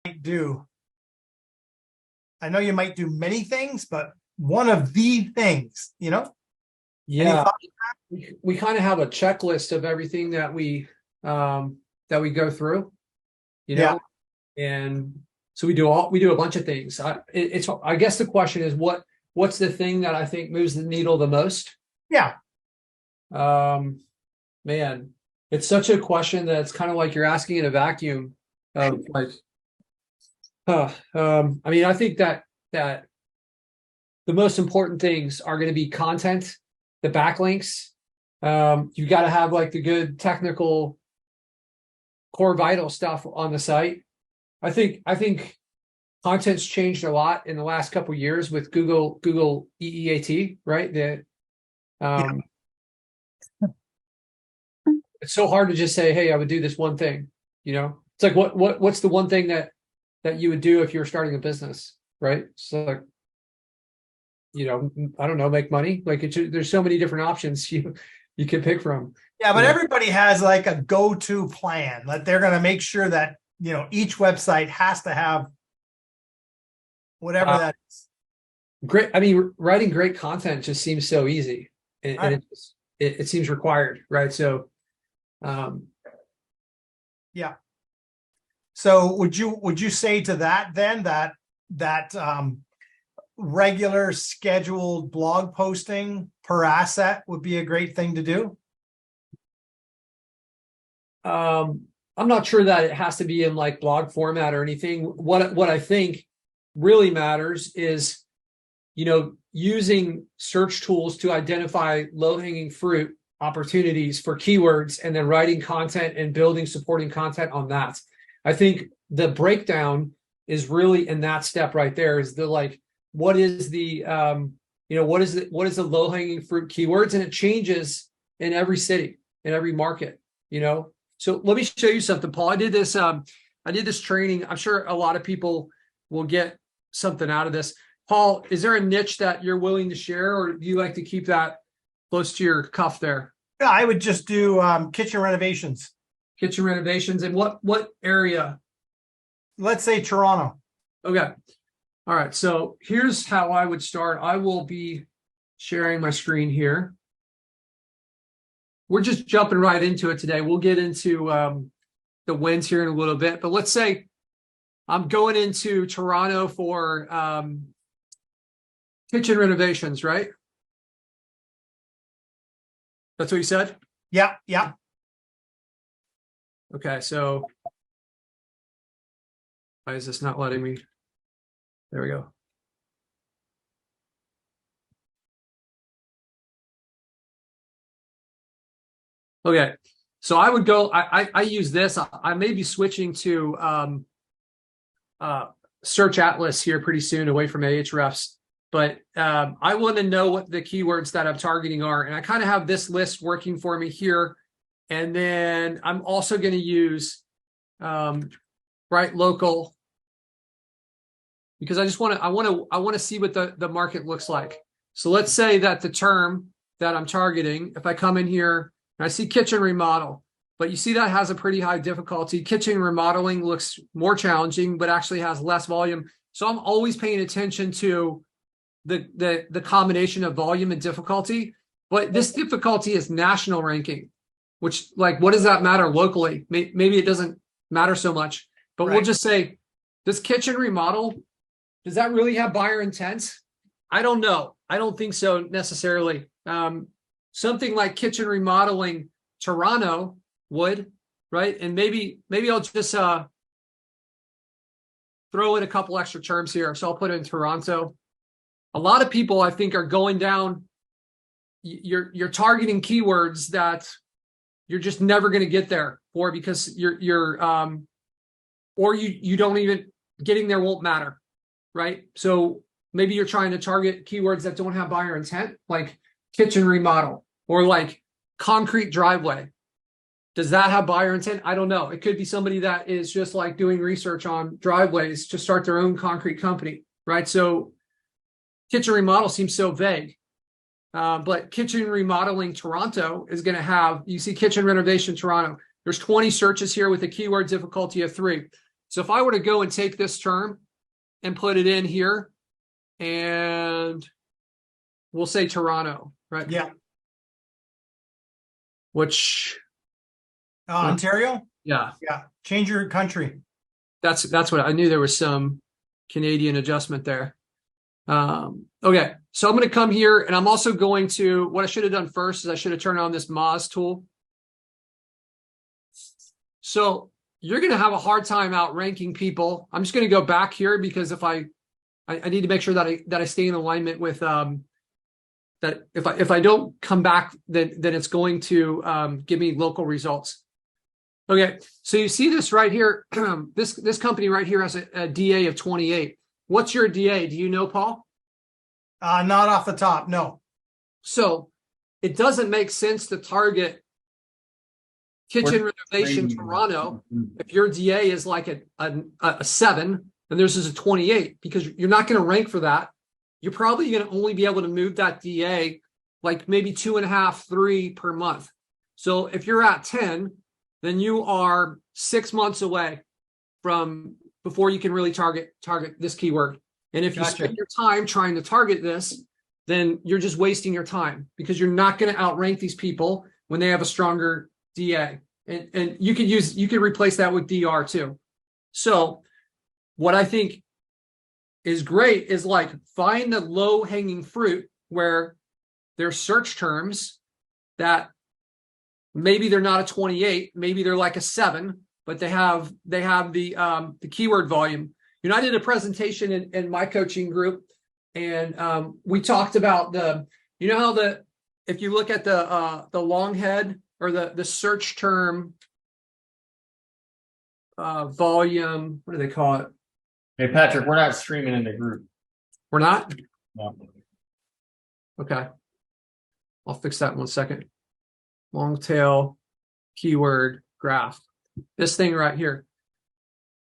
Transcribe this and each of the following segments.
do. I know you might do many things, but one of the things, Any Yeah, thoughts? we kind of have a checklist of everything that we go through, you Yeah, know, and so we do a bunch of things. I guess the question is what's the thing that I think moves the needle the most? yeah. Um, Man, it's such a question that it's kind of like you're asking in a vacuum of like, I mean, I think that the most important things are going to be content, the backlinks. You've got to have like the good technical core vital stuff on the site. I think content's changed a lot in the last couple of years with Google EEAT, right? Yeah. Um, it's so hard to just say, hey, I would do this one thing. It's like what's the one thing that you would do if you were starting a business, right? So like, I don't know, make money. Like there's so many different options you could pick from. Yeah, but everybody has like a go-to plan that they're going to make sure that, each website has to have whatever that is. Great. I mean, writing great content just seems so easy, and Right. it seems required, right? So, Yeah. So would you say to that then that regular scheduled blog posting per asset would be a great thing to do? I'm not sure that it has to be in like blog format or anything. What I think really matters is, using search tools to identify low-hanging fruit opportunities for keywords and then writing content and building supporting content on that. I think the breakdown is really in that step right there, is the like, what is the what is the low-hanging fruit keywords, and it changes in every city, in every market. So let me show you something, Paul. I did this training. I'm sure a lot of people will get something out of this. Paul, is there a niche that you're willing to share, or do you like to keep that close to your cuff there? Yeah, I would just do kitchen renovations. Kitchen renovations. And what area? Let's say Toronto. Okay. All right. So here's how I would start. I will be sharing my screen here. We're just jumping right into it today. We'll get into the wins here in a little bit. But let's say I'm going into Toronto for kitchen renovations, right? That's what you said? Yeah, yeah. Okay, so why is this not letting me? There we go. Okay, so I would go, I use this. I may be switching to Search Atlas here pretty soon, away from Ahrefs. But I want to know what the keywords that I'm targeting are. And I kind of have this list working for me here. And then I'm also going to use Write Local, because I want to see what the market looks like. So let's say that the term that I'm targeting, if I come in here and I see kitchen remodel, but you see that has a pretty high difficulty. Kitchen remodeling looks more challenging, but actually has less volume. So I'm always paying attention to the combination of volume and difficulty. But this difficulty is national ranking, which, like, what does that matter locally? Maybe it doesn't matter so much. But We'll just say, this kitchen remodel, does that really have buyer intent? I don't know. I don't think so necessarily. Something like kitchen remodeling Toronto would, right? And maybe I'll just throw in a couple extra terms here. So I'll put in Toronto. A lot of people, I think, are going down. You're targeting keywords that you're just never going to get there for, because or you don't even, getting there won't matter, right? So maybe you're trying to target keywords that don't have buyer intent, like kitchen remodel or like concrete driveway. Does that have buyer intent? I don't know. It could be somebody that is just like doing research on driveways to start their own concrete company, right? So kitchen remodel seems so vague. But kitchen remodeling Toronto is going to have, you see kitchen renovation Toronto. There's 20 searches here with a keyword difficulty of 3. So if I were to go and take this term and put it in here, and we'll say Toronto, right? Yeah. Which Ontario? yeah, Yeah. Change your country. that's what I knew. There was some Canadian adjustment there. Okay, so I'm going to come here, and I'm also going to, what I should have done first is I should have turned on this Moz tool. So you're going to have a hard time outranking people. I'm just going to go back here because if I need to make sure that I stay in alignment with that if I don't come back, then it's going to give me local results. Okay, so you see this right here. This company right here has a DA of 28. What's your DA? Do you know, Paul? Not off the top, no. So it doesn't make sense to target kitchen renovation Toronto if your DA is like a 7 and theirs is a 28, because you're not going to rank for that. You're probably going to only be able to move that DA like maybe 2.5, 3 per month. So if you're at 10, then you are 6 months away from before you can really target this keyword. And if you spend your time trying to target this, then you're just wasting your time, because you're not going to outrank these people when they have a stronger DA. And you could replace that with DR too. So what I think is great is like find the low hanging fruit where there's search terms that maybe they're not a 28, maybe they're like a 7, but they have the keyword volume. You know, I did a presentation in my coaching group, and we talked about how if you look at the long head or the search term volume, what do they call it? Hey, Patrick, we're not streaming in the group. We're not? No. Okay. I'll fix that in 1 second. Long tail keyword graph. This thing right here.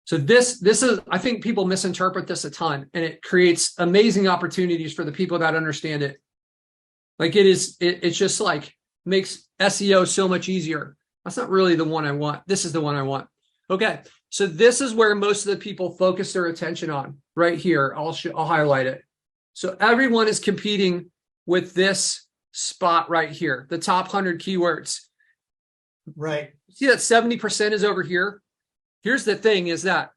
So this is, I think people misinterpret this a ton, and it creates amazing opportunities for the people that understand it. Like it's just like makes SEO so much easier. That's not really the one I want. This is the one I want. Okay. So this is where most of the people focus their attention on right here. I'll highlight it. So everyone is competing with this spot right here, the top 100 keywords. Right. See that 70% is over here. Here's the thing is that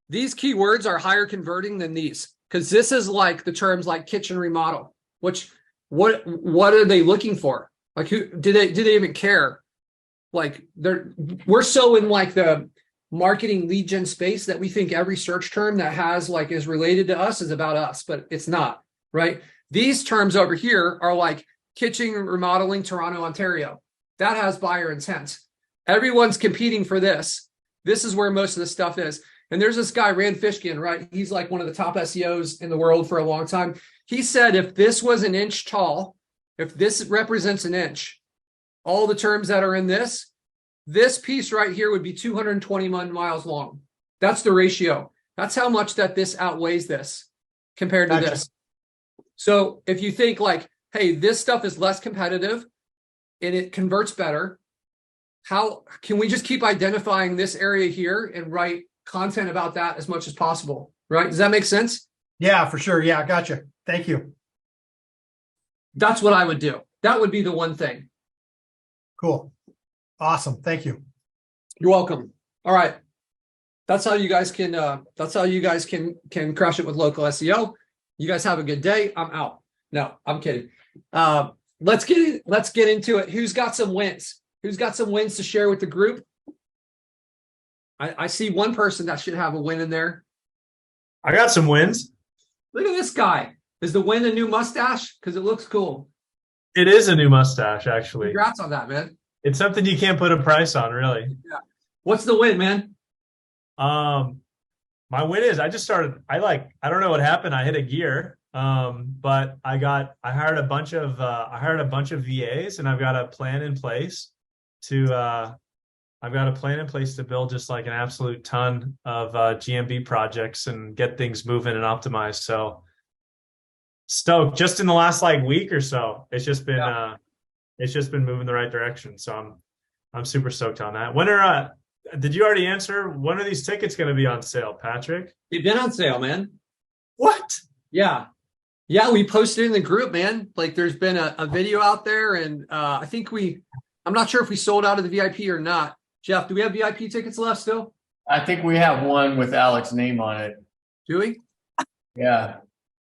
these keywords are higher converting than these, because this is like the terms like kitchen remodel, which what are they looking for? Like who do they even care? Like we're so in like the marketing lead gen space that we think every search term that has like is related to us is about us, but it's not, right? These terms over here are like kitchen remodeling Toronto, Ontario. That has buyer intent. Everyone's competing for this. This is where most of the stuff is. And there's this guy, Rand Fishkin, right? He's like one of the top SEOs in the world for a long time. He said, if this was an inch tall, if this represents an inch, all the terms that are in this piece right here would be 221 miles long. That's the ratio. That's how much that this outweighs this compared to this. So if you think like, hey, this stuff is less competitive and it converts better, how can we just keep identifying this area here and write content about that as much as possible, right? Does that make sense? Yeah, for sure. Yeah, gotcha. Thank you. That's what I would do. That would be the one thing. Cool. Awesome. Thank you. You're welcome. All right. That's how you guys can crush it with local SEO. You guys have a good day. I'm out. No, I'm kidding. Let's get into it. Who's got some wins? Who's got some wins to share with the group? I see one person that should have a win in there. I got some wins. Look at this guy. Is the win a new mustache? Because it looks cool. It is a new mustache, actually. Congrats on that, man. It's something you can't put a price on, really. Yeah. What's the win, man? My win is I don't know what happened. I hit a gear. But I hired a bunch of VAs, and I've got a plan in place to build just like an absolute ton of GMB projects and get things moving and optimized. So stoked. Just in the last like week or so, it's just been moving the right direction. So I'm super stoked on that. Did you already answer? When are these tickets going to be on sale, Patrick? They've been on sale, man. What? Yeah. Yeah, we posted in the group, man. Like there's been a video out there, and I think I'm not sure if we sold out of the VIP or not. Jeff, do we have VIP tickets left still? I think we have one with Alex's name on it. Do we? Yeah.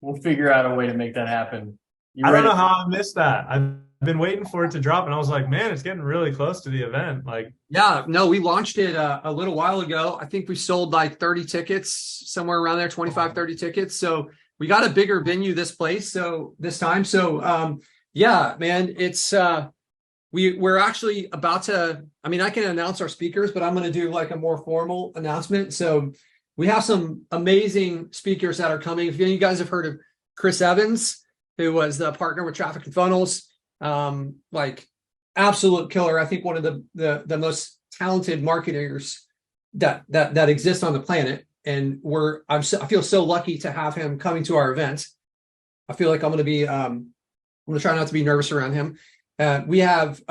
We'll figure out a way to make that happen. You I don't ready? know how I missed that. I've been waiting for it to drop, and I was like, man, it's getting really close to the event. Like, Yeah, no, we launched it a little while ago. I think we sold like 30 tickets, somewhere around there, 25, 30 tickets. So we got a bigger venue this time. So yeah, man, it's we're actually about to, I mean, I can announce our speakers, but I'm going to do like a more formal announcement. So we have some amazing speakers that are coming. If any of you guys have heard of Chris Evans, who was the partner with Traffic and Funnels, like absolute killer. I think one of the most talented marketers that exist on the planet. And I feel so lucky to have him coming to our event. I feel like I'm going to try not to be nervous around him. We have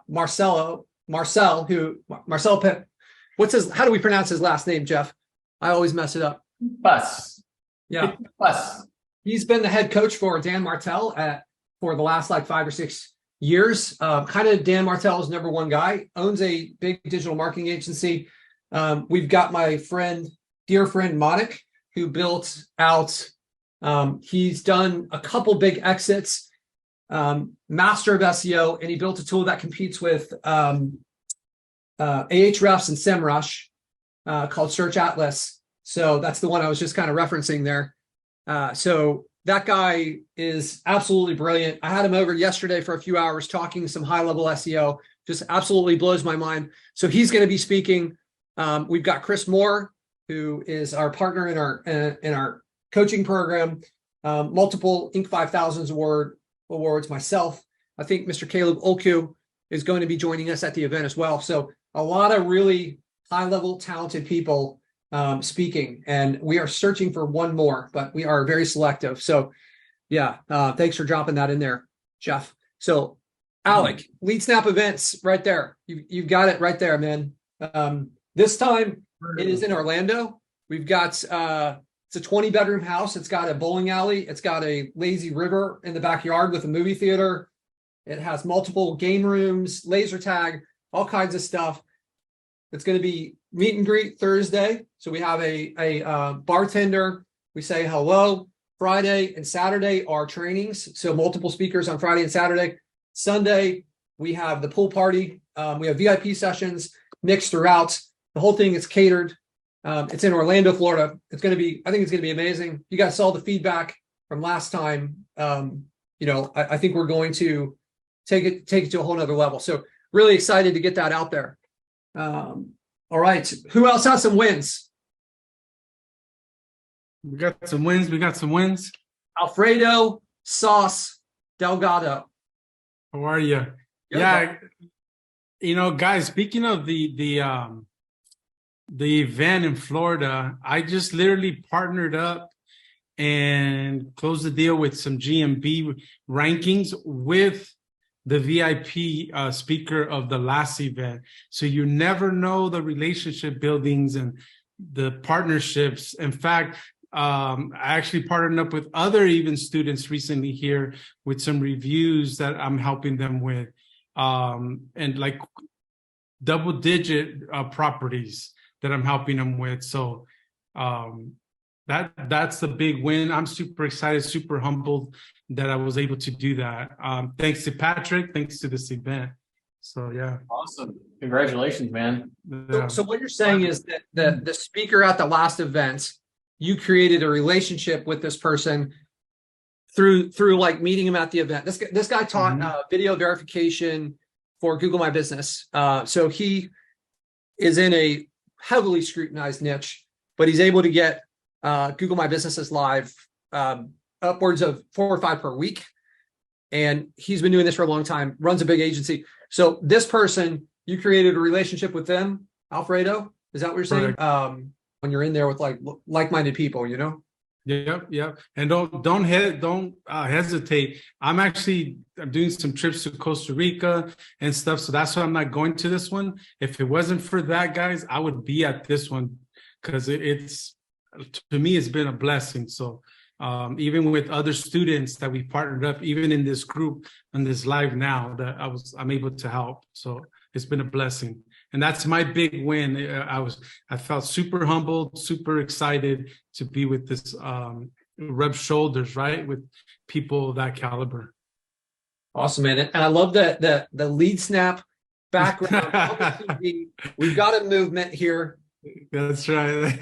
Marcel, how do we pronounce his last name, Jeff? I always mess it up. Bus. Yeah. Bus. He's been the head coach for Dan Martell for the last like 5 or 6 years. Kind of Dan Martell's number one guy, owns a big digital marketing agency. We've got my dear friend Monik, who built out, he's done a couple big exits, master of SEO, and he built a tool that competes with Ahrefs and SEMrush called Search Atlas. So that's the one I was just kind of referencing there. So that guy is absolutely brilliant. I had him over yesterday for a few hours talking some high-level SEO, just absolutely blows my mind. So he's going to be speaking. We've got Chris Moore, who is our partner in our coaching program, multiple Inc. 5000s awards, myself. I think Mr. Caleb Olku is going to be joining us at the event as well. So a lot of really high-level talented people speaking, and we are searching for one more, but we are very selective. So yeah, thanks for dropping that in there, Jeff. So Alec, LeadSnap events right there. You've got it right there, man. This time it is in Orlando. We've got it's a 20-bedroom house. It's got a bowling alley. It's got a lazy river in the backyard with a movie theater. It has multiple game rooms, laser tag, all kinds of stuff. It's going to be meet and greet Thursday. So we have a bartender. We say hello. Friday and Saturday are trainings. So multiple speakers on Friday and Saturday. Sunday, we have the pool party. We have VIP sessions mixed throughout. The whole thing is catered. It's in Orlando, Florida. I think it's going to be amazing. You guys saw the feedback from last time. I think we're going to take it to a whole nother level. So really excited to get that out there. All right. Who else has some wins? We got some wins. Alfredo Sauce Delgado. How are you? Good. Yeah. Guys, speaking of the event in Florida, I just literally partnered up and closed the deal with some GMB rankings with the VIP speaker of the last event. So you never know the relationship buildings and the partnerships. In fact, I actually partnered up with other even students recently here with some reviews that I'm helping them with, and like double-digit properties that I'm helping them with. So that's the big win. I'm super excited, super humbled that I was able to do that. Thanks to Patrick, thanks to this event. So yeah. Awesome. Congratulations, man. Yeah. So what you're saying is that the speaker at the last event, you created a relationship with this person through like meeting him at the event. This guy taught video verification for Google My Business. So he is in a heavily scrutinized niche, but he's able to get Google My Businesses live upwards of 4 or 5 per week. And he's been doing this for a long time, runs a big agency. So this person, you created a relationship with them, Alfredo? Is that what you're saying? When you're in there with like-minded people, Yep. And don't hesitate. I'm doing some trips to Costa Rica and stuff, so that's why I'm not going to this one. If it wasn't for that, guys, I would be at this one because it's to me it's been a blessing. So even with other students that we partnered up, even in this group and this live now, that I'm able to help. So it's been a blessing. And that's my big win. I felt super humbled, super excited to be with this rub shoulders, right, with people of that caliber. Awesome, man. And I love the LeadSnap background. We've got a movement here. That's right.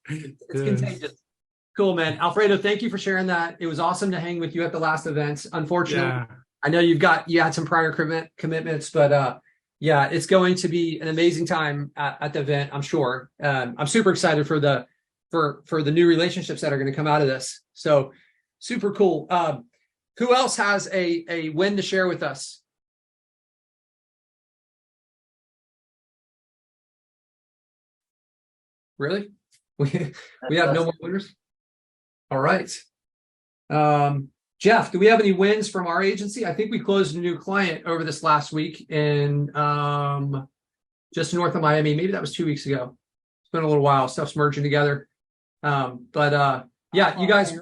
It's contagious. Cool, man. Alfredo, thank you for sharing that. It was awesome to hang with you at the last event. Unfortunately, I know you had some prior commitments, but yeah, it's going to be an amazing time at the event, I'm sure. I'm super excited for the new relationships that are going to come out of this. So super cool. Who else has a win to share with us? Really? We have no more winners? All right. Jeff, do we have any wins from our agency? I think we closed a new client over this last week in just north of Miami. Maybe that was 2 weeks ago. It's been a little while. Stuff's merging together. Yeah, you guys,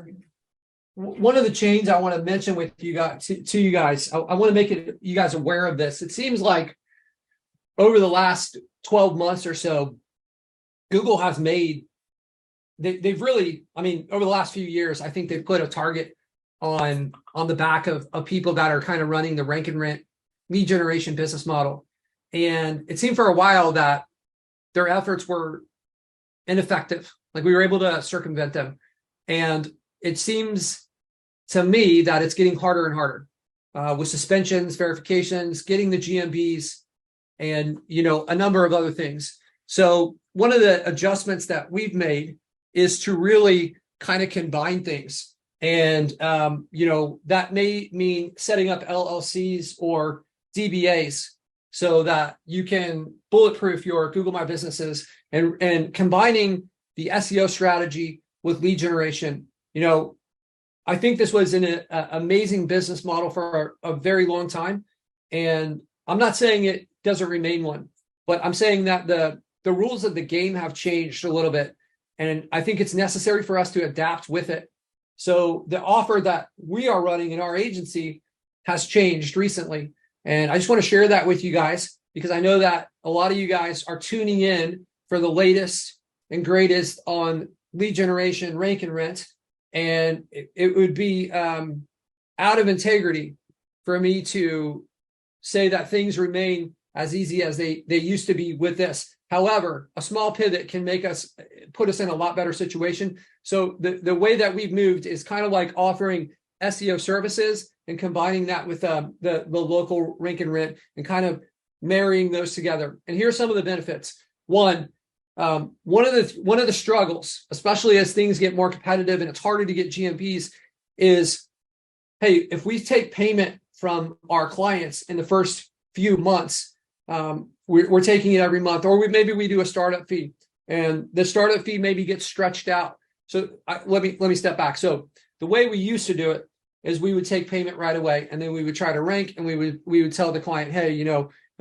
one of the chains I want to mention with you guys, to you guys, I want to make you guys aware of this. It seems like over the last 12 months or so, Google has they've really, over the last few years, I think they've put a target on the back of people that are kind of running the rank and rent lead generation business model. And it seemed for a while that their efforts were ineffective. Like we were able to circumvent them. And it seems to me that it's getting harder and harder with suspensions, verifications, getting the GMBs, and, a number of other things. So one of the adjustments that we've made is to really kind of combine things. And, that may mean setting up LLCs or DBAs so that you can bulletproof your Google My Businesses and combining the SEO strategy with lead generation. I think this was an amazing business model for a very long time. And I'm not saying it doesn't remain one, but I'm saying that the rules of the game have changed a little bit. And I think it's necessary for us to adapt with it. So the offer that we are running in our agency has changed recently. And I just want to share that with you guys, because I know that a lot of you guys are tuning in for the latest and greatest on lead generation, rank and rent. And it would be out of integrity for me to say that things remain as easy as they used to be with this. However, a small pivot can put us in a lot better situation. So the way that we've moved is kind of like offering SEO services and combining that with the local rank and rent and kind of marrying those together. And here's some of the benefits. One of the struggles, especially as things get more competitive and it's harder to get GMPs, is, hey, if we take payment from our clients in the first few months, we're taking it every month, or maybe we do a startup fee, and the startup fee maybe gets stretched out. So let me step back. So the way we used to do it is we would take payment right away, and then we would try to rank, and we would tell the client, hey, in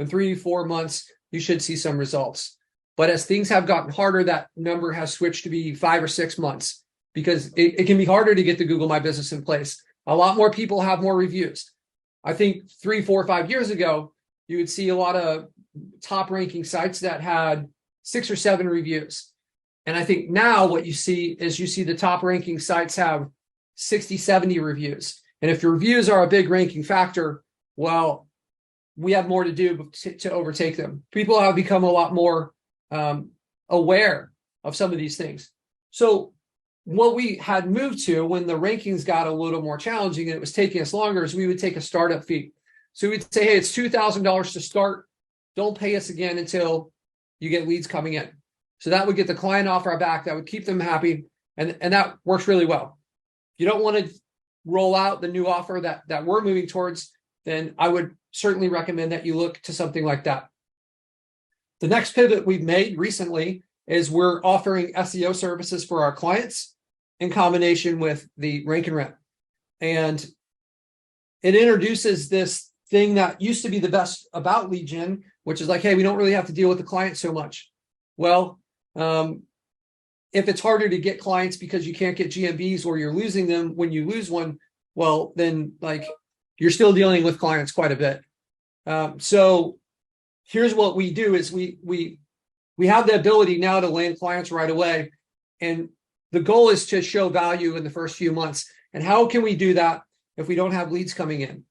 3-4 months you should see some results. But as things have gotten harder, that number has switched to be 5 or 6 months, because it can be harder to get the Google My Business in place. A lot more people have more reviews. I think 3, 4, 5 years ago, you would see a lot of top ranking sites that had 6 or 7 reviews. And I think now what you see is the top ranking sites have 60, 70 reviews. And if your reviews are a big ranking factor, well, we have more to do to overtake them. People have become a lot more aware of some of these things. So what we had moved to when the rankings got a little more challenging and it was taking us longer is we would take a startup fee. So we'd say, hey, it's $2,000 to start. Don't pay us again until you get leads coming in. So that would get the client off our back. That would keep them happy. And that works really well. If you don't want to roll out the new offer that we're moving towards, then I would certainly recommend that you look to something like that. The next pivot we've made recently is we're offering SEO services for our clients. in combination with the rank and rent. And it introduces this thing that used to be the best about lead gen, which is like, hey, we don't really have to deal with the client so much. Well, if it's harder to get clients because you can't get GMBs or you're losing them when you lose one, well, then like you're still dealing with clients quite a bit. So here's what we do is we have the ability now to land clients right away. And the goal is to show value in the first few months. And how can we do that if we don't have leads coming in?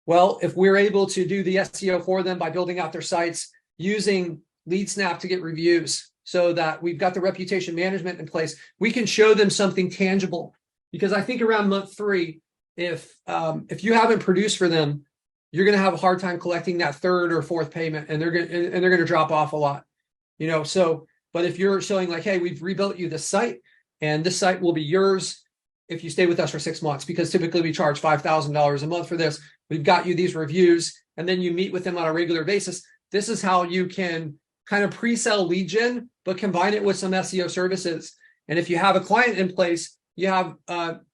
Well, if we're able to do the SEO for them by building out their sites, using LeadSnap to get reviews so that we've got the reputation management in place, we can show them something tangible. Because I think around month 3, if you haven't produced for them, you're going to have a hard time collecting that 3rd or 4th payment, and they're going to drop off a lot. So, but if you're showing like, hey, we've rebuilt you this site, and this site will be yours if you stay with us for 6 months, because typically we charge $5,000 a month for this. We've got you these reviews, and then you meet with them on a regular basis. This is how you can kind of pre-sell lead gen, but combine it with some SEO services. And if you have a client in place, you have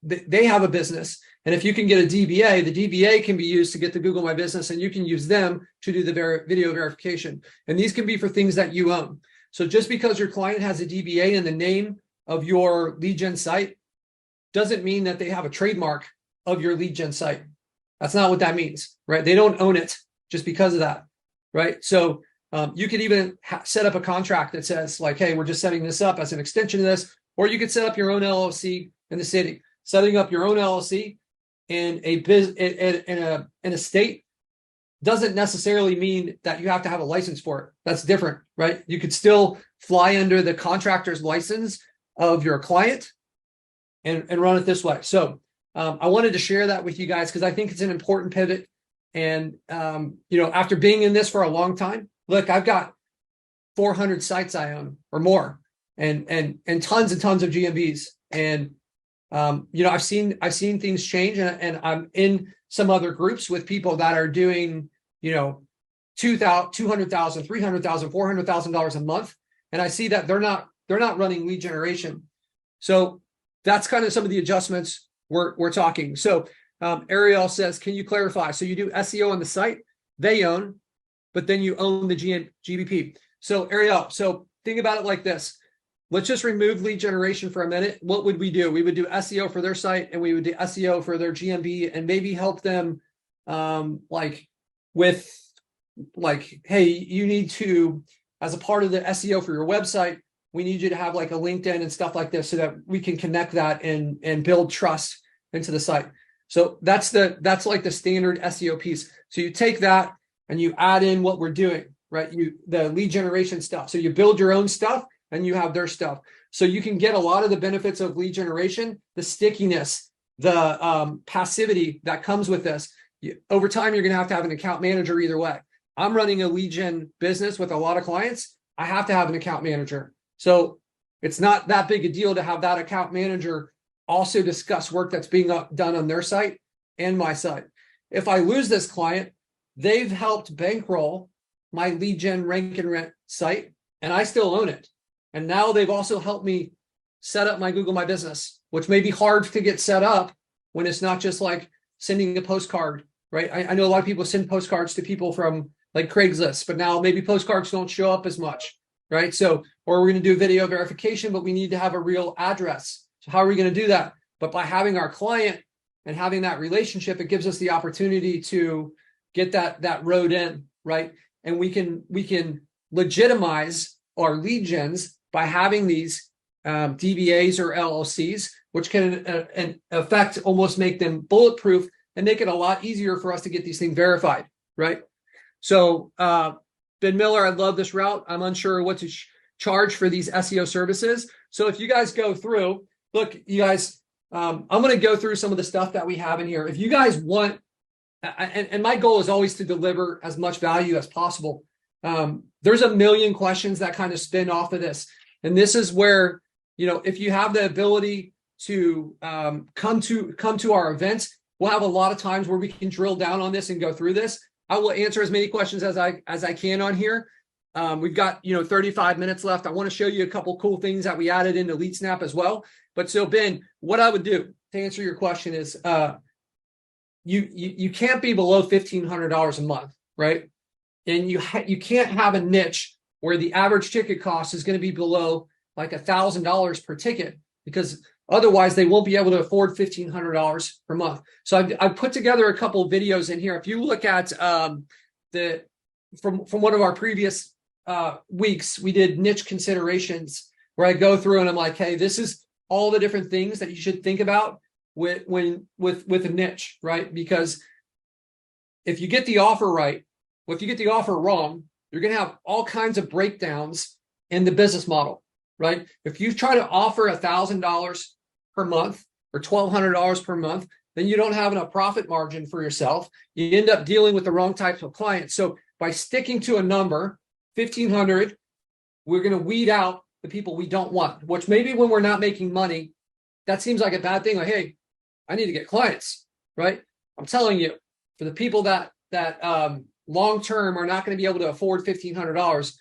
they have a business. And if you can get a DBA, the DBA can be used to get to Google My Business, and you can use them to do the video verification. And these can be for things that you own. So just because your client has a DBA in the name of your lead gen site doesn't mean that they have a trademark of your lead gen site. That's not what that means, right? They don't own it just because of that, right? So you could even set up a contract that says like, hey, we're just setting this up as an extension of this, or you could set up your own LLC in the city. Setting up your own LLC in a state doesn't necessarily mean that you have to have a license for it. That's different, right? You could still fly under the contractor's license of your client and run it this way. So I wanted to share that with you guys because I think it's an important pivot. And after being in this for a long time, look, I've got 400 sites I own or more, and tons and tons of GMBs. And I've seen things change, and I'm in some other groups with people that are doing $200,000, $300,000, $400,000 a month, and I see that they're not running lead generation. So that's kind of some of the adjustments we're talking. So Ariel says, can you clarify? So you do SEO on the site they own, but then you own the GBP. So Ariel, so think about it like this. Let's just remove lead generation for a minute. What would we do? We would do SEO for their site, and we would do SEO for their GMB, and maybe help them hey, you need to, as a part of the SEO for your website, we need you to have like a LinkedIn and stuff like this so that we can connect that and build trust into the site. So that's like the standard SEO piece. So you take that and you add in what we're doing, right? The lead generation stuff. So you build your own stuff and you have their stuff. So you can get a lot of the benefits of lead generation, the stickiness, the passivity that comes with this. Over time, you're going to have an account manager either way. I'm running a lead gen business with a lot of clients. I have to have an account manager. So it's not that big a deal to have that account manager also discuss work that's being done on their site and my site. If I lose this client, they've helped bankroll my lead gen rank and rent site, and I still own it. And now they've also helped me set up my Google My Business, which may be hard to get set up when it's not just like sending a postcard, right? I know a lot of people send postcards to people from like Craigslist, but now maybe postcards don't show up as much, right? So, or we're going to do video verification, but we need to have a real address. So how are we going to do that? But by having our client and having that relationship, it gives us the opportunity to get that road in, right? And we can legitimize our lead gens by having these DBAs or LLCs, which can in effect almost make them bulletproof and make it a lot easier for us to get these things verified, right? So Ben Miller, I love this route. I'm unsure what to charge for these SEO services. So if you guys go through, look, you guys, I'm going to go through some of the stuff that we have in here. If you guys want, and my goal is always to deliver as much value as possible. There's a million questions that kind of spin off of this. And this is where, if you have the ability to come to our events, we'll have a lot of times where we can drill down on this and go through this. I will answer as many questions as I can on here. We've got 35 minutes left. I want to show you a couple cool things that we added into LeadSnap as well. But so Ben, what I would do to answer your question is you can't be below $1,500 a month, right? And you can't have a niche where the average ticket cost is going to be below like $1,000 per ticket, because otherwise they won't be able to afford $1,500 per month. So I've put together a couple of videos in here. If you look at from one of our previous weeks, we did niche considerations where I go through and I'm like, hey, this is all the different things that you should think about with a niche, right? Because if you get the offer right, well, if you get the offer wrong, you're going to have all kinds of breakdowns in the business model, right? If you try to offer $1,000 per month or $1,200 per month, then you don't have enough profit margin for yourself. You end up dealing with the wrong types of clients. So by sticking to a number, 1,500, we're going to weed out the people we don't want, which maybe when we're not making money, that seems like a bad thing. Like, hey, I need to get clients, right? I'm telling you, for the people that long-term are not going to be able to afford $1,500,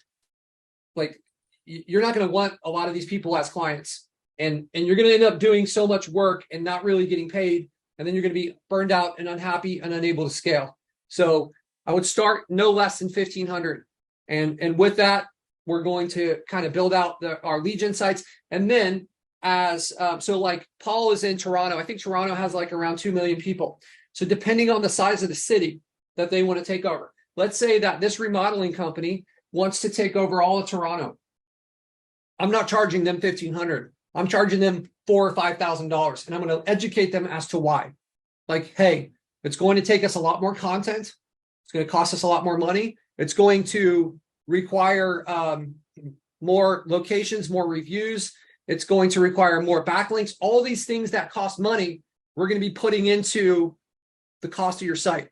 like you're not going to want a lot of these people as clients, and you're going to end up doing so much work and not really getting paid, and then you're going to be burned out and unhappy and unable to scale. So I would start no less than 1,500, and with that, we're going to kind of build out our lead gen sites, and then so like Paul is in Toronto. I think Toronto has like around 2 million people. So depending on the size of the city that they want to take over, let's say that this remodeling company wants to take over all of Toronto. I'm not charging them $1,500. I'm charging them $4,000 or $5,000, and I'm going to educate them as to why. Like, hey, it's going to take us a lot more content. It's going to cost us a lot more money. It's going to require more locations, more reviews. It's going to require more backlinks. All these things that cost money, we're going to be putting into the cost of your site.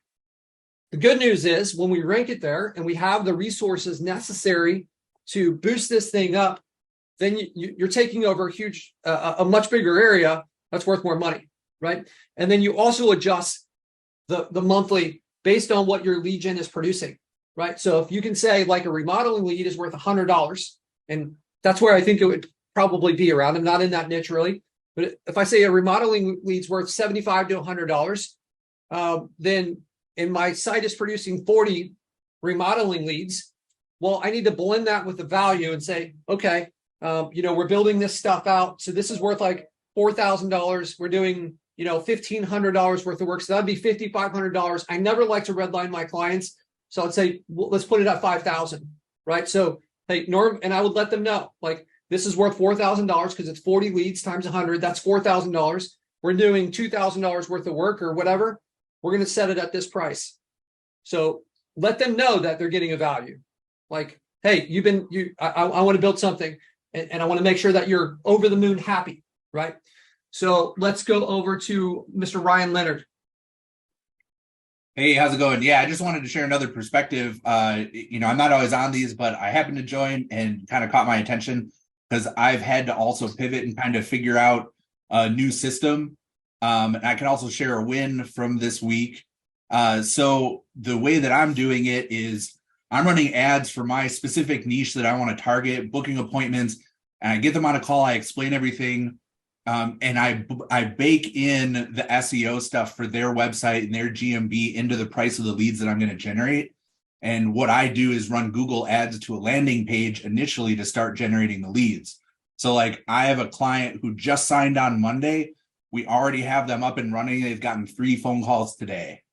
The good news is when we rank it there and we have the resources necessary to boost this thing up, then you're taking over a much bigger area that's worth more money, right? And then you also adjust the monthly based on what your lead gen is producing, right? So if you can say like a remodeling lead is worth $100, and that's where I think it would probably be around. I'm not in that niche really, but if I say a remodeling lead's worth $75 to $100, then and my site is producing 40 remodeling leads, well, I need to blend that with the value and say, okay, we're building this stuff out. So this is worth like $4,000. We're doing, $1,500 worth of work. So that'd be $5,500. I never like to redline my clients. So I'd say, well, let's put it at 5,000, right? So, hey, Norm, and I would let them know, like, this is worth $4,000 because it's 40 leads times 100. That's $4,000. We're doing $2,000 worth of work or whatever. We're going to set it at this price. So let them know that they're getting a value. Like, hey, I want to build something and I want to make sure that you're over the moon happy, right? So let's go over to Mr. Ryan Leonard. Hey, how's it going? Yeah, I just wanted to share another perspective. I'm not always on these, but I happened to join and kind of caught my attention because I've had to also pivot and kind of figure out a new system. And I can also share a win from this week. So the way that I'm doing it is I'm running ads for my specific niche that I want to target, booking appointments, and I get them on a call. I explain everything. And I bake in the SEO stuff for their website and their GMB into the price of the leads that I'm going to generate. And what I do is run Google ads to a landing page initially to start generating the leads. So like I have a client who just signed on Monday. We already have them up and running. They've gotten 3 phone calls today.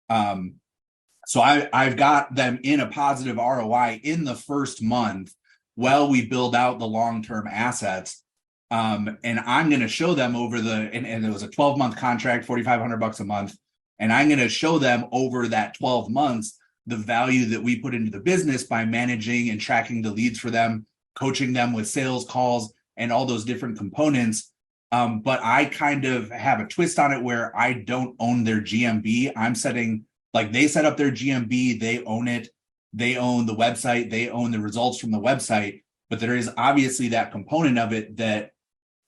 So I've got them in a positive ROI in the first month while we build out the long-term assets. And I'm going to show them over and it was a 12-month contract, $4,500 a month. And I'm going to show them over that 12 months, the value that we put into the business by managing and tracking the leads for them, coaching them with sales calls and all those different components. But I kind of have a twist on it where I don't own their GMB. I'm setting, like they set up their GMB, they own it. They own the website, they own the results from the website. But there is obviously that component of it that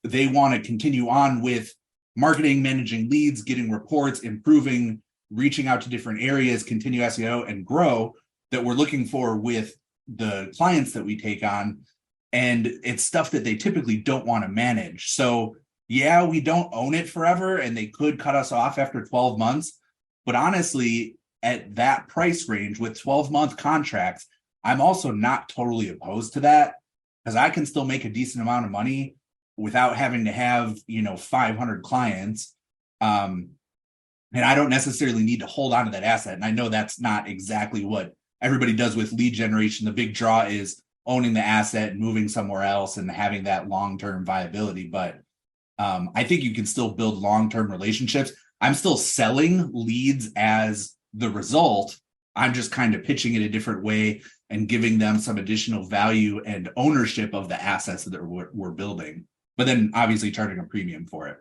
they want to continue on with marketing, managing leads, getting reports, improving, reaching out to different areas, continue SEO and grow that we're looking for with the clients that we take on. And it's stuff that they typically don't want to manage. So yeah, we don't own it forever and they could cut us off after 12 months. But honestly, at that price range with 12-month contracts, I'm also not totally opposed to that because I can still make a decent amount of money without having to have, 500 clients. And I don't necessarily need to hold on to that asset. And I know that's not exactly what everybody does with lead generation. The big draw is owning the asset and moving somewhere else and having that long-term viability. But I think you can still build long-term relationships. I'm still selling leads as the result. I'm just kind of pitching it a different way and giving them some additional value and ownership of the assets that we're building, but then obviously charging a premium for it.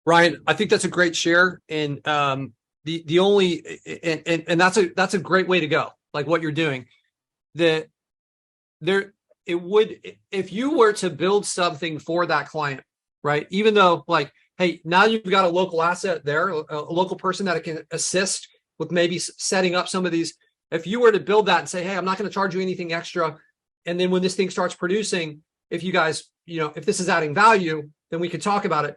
Ryan, I think that's a great share. And the only and that's a great way to go, like what you're doing. It would, if you were to build something for that client, right? Even though, like, hey, now you've got a local asset there, a local person that can assist with maybe setting up some of these. If you were to build that and say, hey, I'm not going to charge you anything extra, and then when this thing starts producing, if you guys, if this is adding value, then we could talk about it.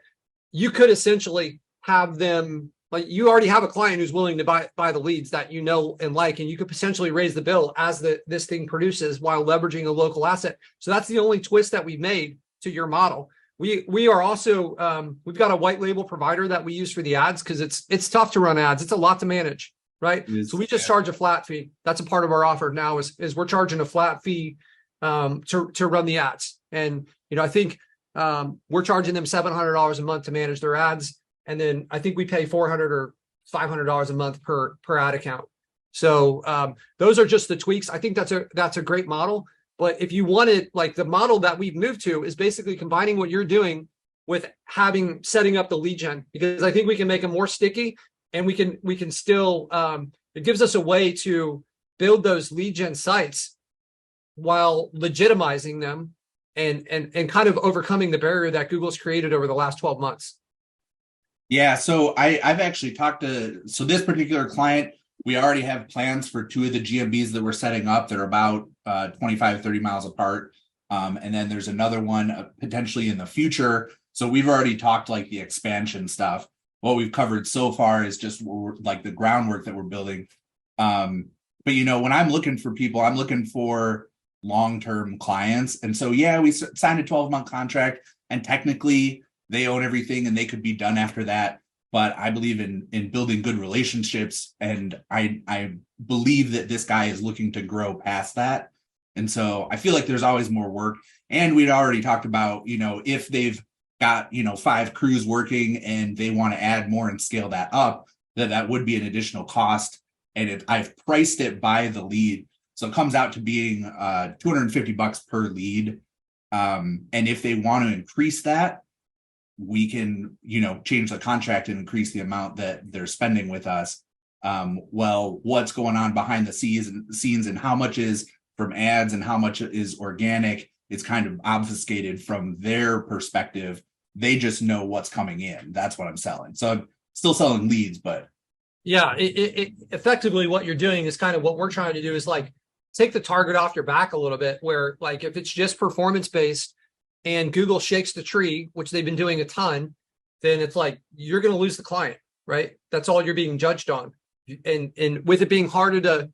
You could essentially have them, like, you already have a client who's willing to buy the leads that you know and like, and you could potentially raise the bill as this thing produces while leveraging a local asset. So that's the only twist that we've made to your model. We are also we've got a white label provider that we use for the ads because it's tough to run ads. It's a lot to manage, right? So we just charge a flat fee. That's a part of our offer now is we're charging a flat fee to run the ads. And I think we're charging them $700 a month to manage their ads, and then I think we pay $400 or $500 a month per ad account. So those are just the tweaks. I think that's a great model. But if you wanted, like, the model that we've moved to is basically combining what you're doing with setting up the lead gen, because I think we can make them more sticky, and we can still it gives us a way to build those lead gen sites while legitimizing them and kind of overcoming the barrier that Google's created over the last 12 months. Yeah, so I've actually talked to, so this particular client, we already have plans for 2 of the GMBs that we're setting up. They're about 25, 30 miles apart. And then there's another one potentially in the future. So we've already talked like the expansion stuff. What we've covered so far is just like the groundwork that we're building. But when I'm looking for people, I'm looking for long-term clients. And so, yeah, we signed a 12-month contract, and technically they own everything and they could be done after that. But I believe in building good relationships, and I believe that this guy is looking to grow past that. And so I feel like there's always more work. And we'd already talked about, if they've got, 5 crews working and they want to add more and scale that up, that would be an additional cost. And I've priced it by the lead. So it comes out to being $250 per lead. And if they want to increase that, we can, change the contract and increase the amount that they're spending with us. Well, what's going on behind the scenes and how much is from ads and how much is organic, it's kind of obfuscated from their perspective. They just know what's coming in. That's what I'm selling. So I'm still selling leads, but. Yeah, it effectively what you're doing is kind of what we're trying to do is, like, take the target off your back a little bit, where, like, if it's just performance based and Google shakes the tree, which they've been doing a ton, then it's like you're going to lose the client, right? That's all you're being judged on. And with it being harder to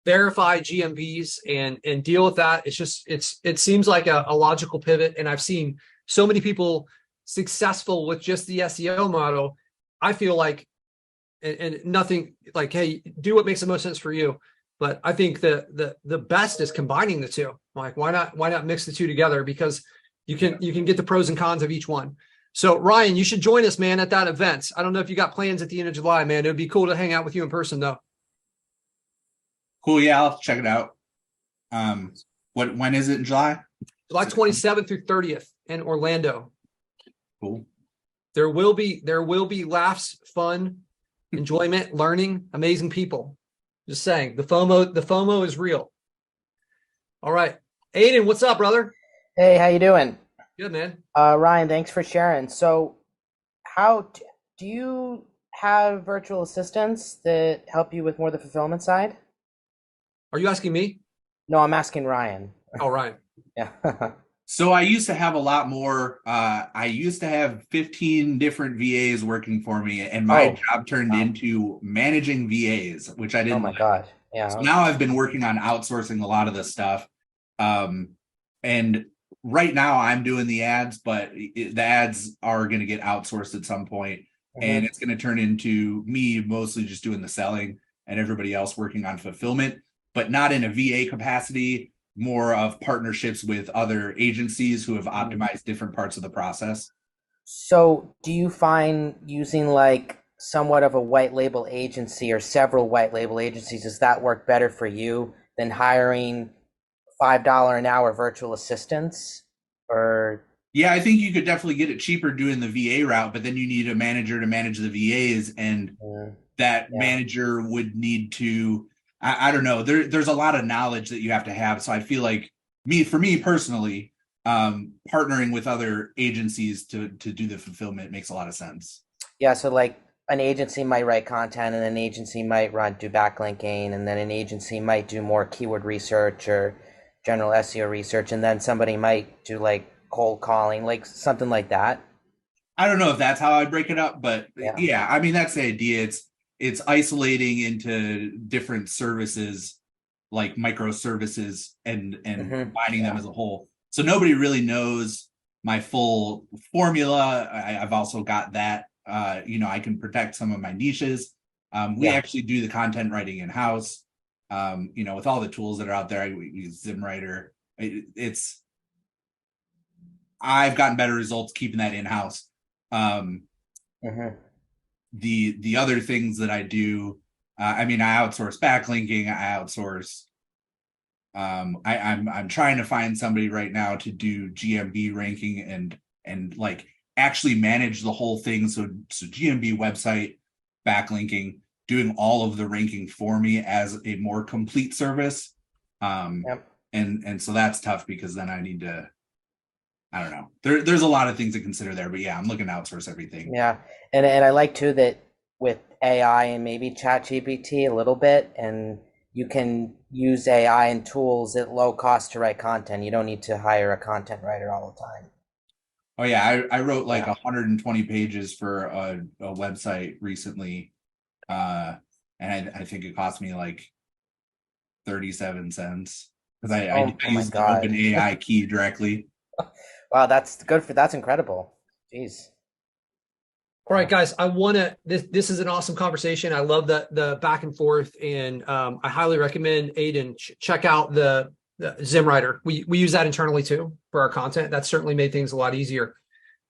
verify GMVs and deal with that, it seems like a logical pivot. And I've seen so many people successful with just the SEO model. I feel like, and nothing like, hey, do what makes the most sense for you. But I think the best is combining the two. Like, why not mix the two together? Because you can get the pros and cons of each one. So Ryan, you should join us, man, at that event. I don't know if you got plans at the end of July, man. It would be cool to hang out with you in person, though. Cool. Yeah, I'll check it out. When is it in July? July 27th through 30th in Orlando. Cool. There will be laughs, fun, enjoyment, learning, amazing people. Just saying, the FOMO is real. All right. Aiden, what's up, brother? Hey, how you doing? Good, man. Ryan, thanks for sharing. So how do you have virtual assistants that help you with more the fulfillment side? Are you asking me? No, I'm asking Ryan. Oh, Ryan. Yeah. So I used to have a lot more. I used to have 15 different VAs working for me, and my Oh, job turned wow. into managing VAs, which I Oh didn't my like. God. So Yeah. now I've been working on outsourcing a lot of this stuff. Um, and right now I'm doing the ads, but the ads are going to get outsourced at some point, and Mhm. it's going to turn into me mostly just doing the selling and everybody else working on fulfillment, but not in a VA capacity, more of partnerships with other agencies who have optimized different parts of the process. So, do you find using like somewhat of a white label agency or several white label agencies, does that work better for you than hiring $5 an hour virtual assistants? Or Yeah, I think you could definitely get it cheaper doing the VA route, but then you need a manager to manage the VAs, and that yeah. manager would need to, I don't know, there's a lot of knowledge that you have to have. So I feel like for me personally, partnering with other agencies to do the fulfillment makes a lot of sense. Yeah, so like an agency might write content and an agency might do backlinking and then an agency might do more keyword research or general SEO research and then somebody might do like cold calling, like something like that. I don't know if that's how I break it up, but Yeah. yeah, I mean that's the idea. It's isolating into different services, like microservices, and combining them Yeah. as a whole. So nobody really knows my full formula. I've also got that. I can protect some of my niches. We Yeah. actually do the content writing in house. With all the tools that are out there, I use ZimWriter. It's I've gotten better results keeping that in house. Um, hmm the other things that I do, I mean, I outsource backlinking, I outsource. I'm trying to find somebody right now to do GMB ranking and like actually manage the whole thing. So GMB website backlinking, doing all of the ranking for me as a more complete service. Yep. And so that's tough because then I need to, I don't know. There's a lot of things to consider there, but yeah, I'm looking to outsource everything. Yeah. And I like too that with AI and maybe ChatGPT a little bit, and you can use AI and tools at low cost to write content. You don't need to hire a content writer all the time. Oh yeah, I wrote like Yeah. 120 pages for a website recently, and I think it cost me like 37 cents because I Oh my used the God. OpenAI key directly. Wow, that's incredible. Jeez. All right, guys, I want to, this is an awesome conversation. I love the back and forth, and I highly recommend Aiden check out the ZimWriter. We use that internally too for our content. That's certainly made things a lot easier.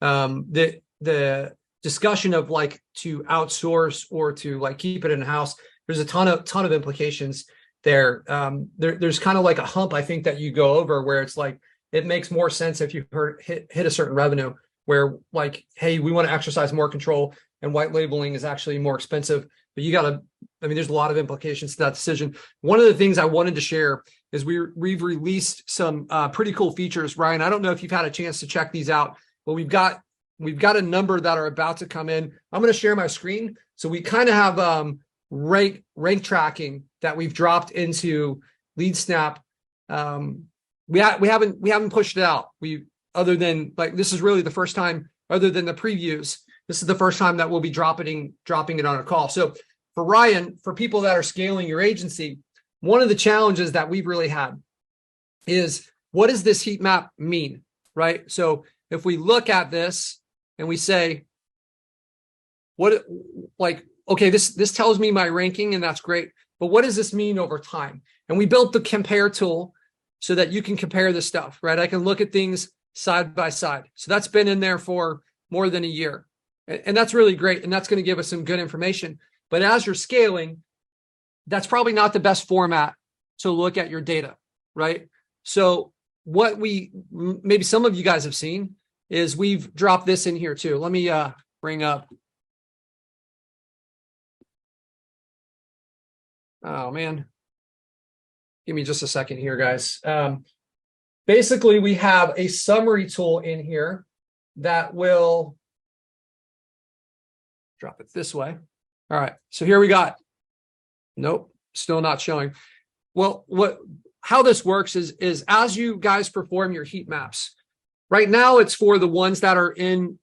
The discussion of like to outsource or to like keep it in house, there's a ton of implications there. There's kind of like a hump I think that you go over where it's like it makes more sense if you hit a certain revenue where like, hey, we want to exercise more control and white labeling is actually more expensive. But you got to, I mean, there's a lot of implications to that decision. One of the things I wanted to share is we've released some pretty cool features. Ryan, I don't know if you've had a chance to check these out, but we've got a number that are about to come in. I'm going to share my screen. So we kind of have rank tracking that we've dropped into LeadSnap. We haven't pushed it out. Other than like this is really the first time, other than the previews, this is the first time that we'll be dropping it on a call. So for Ryan, for people that are scaling your agency, one of the challenges that we've really had is what does this heat map mean, right? So if we look at this and we say, okay, this tells me my ranking and that's great, but what does this mean over time? And we built the compare tool so that you can compare the stuff, right? I can look at things side by side. So that's been in there for more than a year. And that's really great. And that's going to give us some good information. But as you're scaling, that's probably not the best format to look at your data, right? So what maybe some of you guys have seen is we've dropped this in here too. Let me bring up. Oh man. Give me just a second here, guys. Basically, we have a summary tool in here that will drop it this way. All right, so here we got, nope, still not showing. Well, how this works is as you guys perform your heat maps, Right now, it's for the ones that are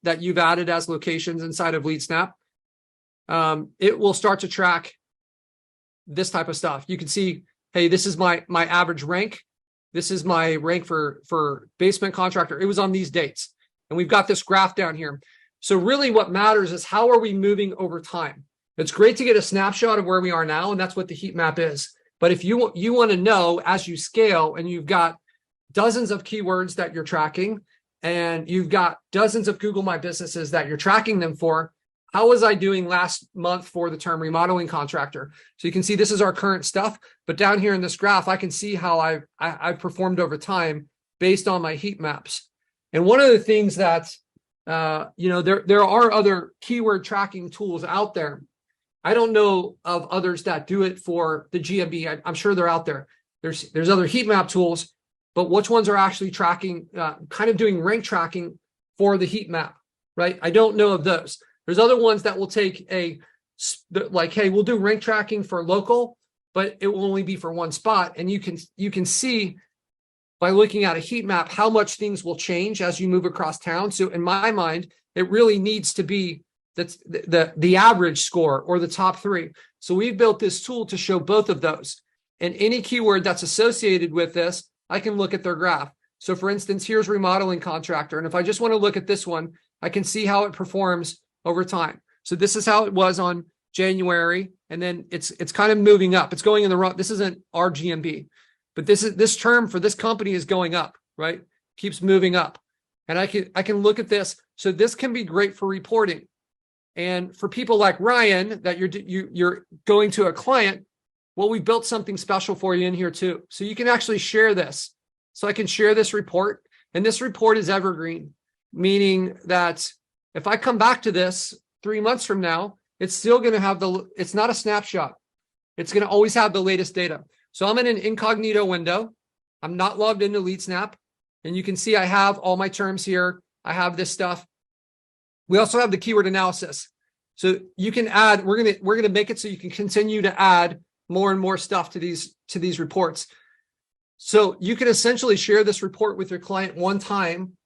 that you've added as locations inside of LeadSnap. It will start to track this type of stuff. You can see, hey, this is my average rank. This is my rank for basement contractor. It was on these dates. And we've got this graph down here. So really what matters is how are we moving over time? It's great to get a snapshot of where we are now, and that's what the heat map is. But if you want to know as you scale and you've got dozens of keywords that you're tracking and you've got dozens of Google My Businesses that you're tracking them for, how was I doing last month for the term remodeling contractor? So you can see this is our current stuff, but down here in this graph, I can see how I've performed over time based on my heat maps. And one of the things that, there are other keyword tracking tools out there. I don't know of others that do it for the GMB. I'm sure they're out there. There's other heat map tools, but which ones are actually tracking, kind of doing rank tracking for the heat map, right? I don't know of those. There's other ones that will take hey, we'll do rank tracking for local, but it will only be for one spot. And you can see by looking at a heat map how much things will change as you move across town. So in my mind, it really needs to be the average score or the top 3. So we've built this tool to show both of those. And any keyword that's associated with this, I can look at their graph. So for instance, here's remodeling contractor. And if I just want to look at this one, I can see how it performs over time. So this is how it was on January. And then it's kind of moving up. It's going in the wrong. This isn't our GMB, but this term for this company is going up, right? Keeps moving up. And I can look at this. So this can be great for reporting. And for people like Ryan, that you're going to a client, well, we built something special for you in here too. So you can actually share this. So I can share this report, and this report is evergreen, meaning that if I come back to this 3 months from now, it's still going to have it's not a snapshot. It's going to always have the latest data. So I'm in an incognito window. I'm not logged into LeadSnap, and you can see I have all my terms here. I have this stuff. We also have the keyword analysis. So you can add, we're going to make it so you can continue to add more and more stuff to these reports. So you can essentially share this report with your client one time,